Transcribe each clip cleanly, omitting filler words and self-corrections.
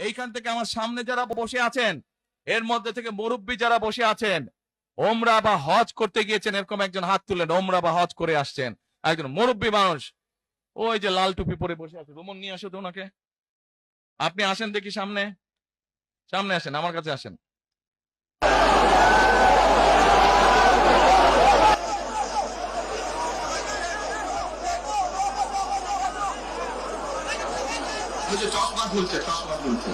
এইখান থেকে আমার সামনে যারা বসে আছেন, এর মধ্যে থেকে মুরব্বী যারা বসে আছেন, ওমরা বা হজ করতে গিয়েছেন, এরকম একজন হাত তুলেন। ওমরা বা হজ করে আসছেন, একজন মুরব্বী মানুষ, ওই যে লাল টুপি পরে বসে আছে, রুমন নিয়ে আসো তো ওনাকে। আপনি আসেন দেখি সামনে, সামনে আসেন, আমার কাছে আসেন। চশমা খুলছে, চশমা খুলছে।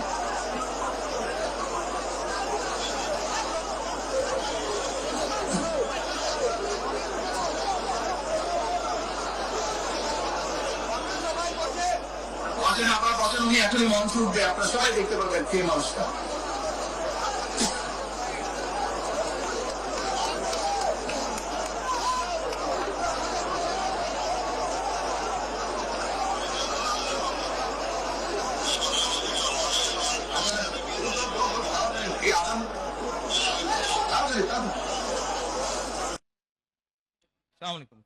আপনার বসেন, উনি এখনই মঞ্চ উঠবে, আপনারা সবাই দেখতে পাবেন কে মানুষটা।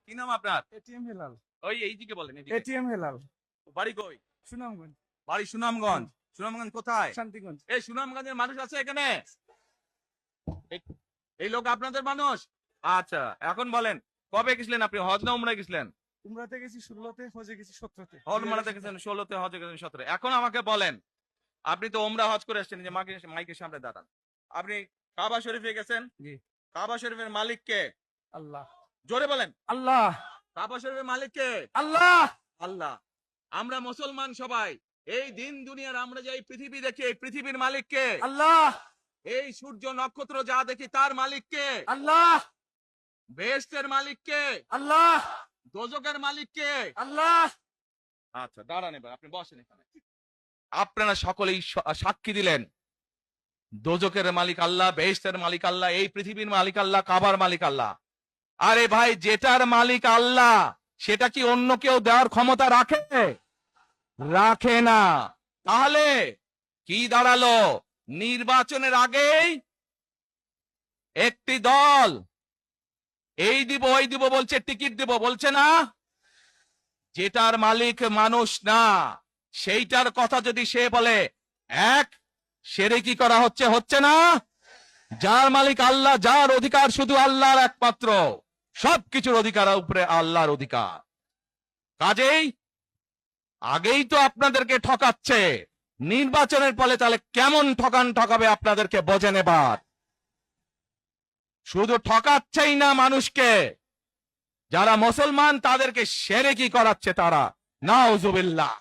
কি নাম আপনার? এটিএম হেলাল। ওই এইদিকে বলেন। এটিএম হেলাল। বাড়ি কই? সুনামগঞ্জ। বাড়ি সুনামগঞ্জ। সুনামগঞ্জ কোথায়? শান্তিগঞ্জ। এই সুনামগঞ্জের মানুষ আছে এখানে? এই লোক আপনাদের মানুষ? আচ্ছা, এখন বলেন, কবে গেছিলেন আপনি? হজ না উমরায় গেছিলেন? উমরাতে গেছি 16তে, হজে গেছি 17তে। উমরাতে গেছেন 16তে, হজে গেছেন 17। এখন আমাকে বলেন, আপনি তো উমরা হজ করে আসছেন, যে মাইকের সামনে দাঁড়ান। আপনি কাবা শরীফে গেছেন? জি। কাবা শরীফের মালিক কে? আল্লাহ। জোরে বলেন। আল্লাহ। কাবা শরীফের মালিক কে? আল্লাহ। আল্লাহ। আমরা মুসলমান সবাই, এই দিন দুনিয়ার আমরা যে এই পৃথিবী দেখি, এই পৃথিবীর মালিক কে? আল্লাহ। এই সূর্য নক্ষত্র যা দেখি তার মালিক কে? আল্লাহ। বেহেশতের মালিক কে? আল্লাহ। দোজখের মালিক কে? আল্লাহ। আচ্ছা, দাঁড়ান, এবার আপনি বসেন এখানে। আপনারা সকলেই সাক্ষী দিলেন, দোজখের মালিক আল্লাহ, বেহেশতের মালিক আল্লাহ, এই পৃথিবীর মালিক আল্লাহ, কাবার মালিক আল্লাহ। আরে ভাই, যেটার মালিক আল্লাহ, সেটা কি অন্য কেউ দেওয়ার ক্ষমতা রাখে? রাখে না। তাহলে কি দাঁড়ালো? নির্বাচনের আগেই একটি দল এই দিব ওই দিব বলছে, টিকিট দিব বলছে না? যেটার মালিক মানুষ না, সেইটার কথা যদি সে বলে, এক শিরকি করা হচ্ছে, হচ্ছে না? যার মালিক আল্লাহ, যার অধিকার শুধু আল্লাহর একমাত্র, সবকিছুর অধিকার উপরে আল্লাহর অধিকার। কাজেই আগেই তো আপনাদেরকে ঠকাচ্ছে, নির্বাচনের ফলে তাহলে কেমন ঠকাবে আপনাদেরকে বোঝেন এবার। শুধু ঠকাচ্ছেই না মানুষকে, যারা মুসলমান তাদেরকে শিরকি করাচ্ছে তারা। নাউজুবিল্লাহ।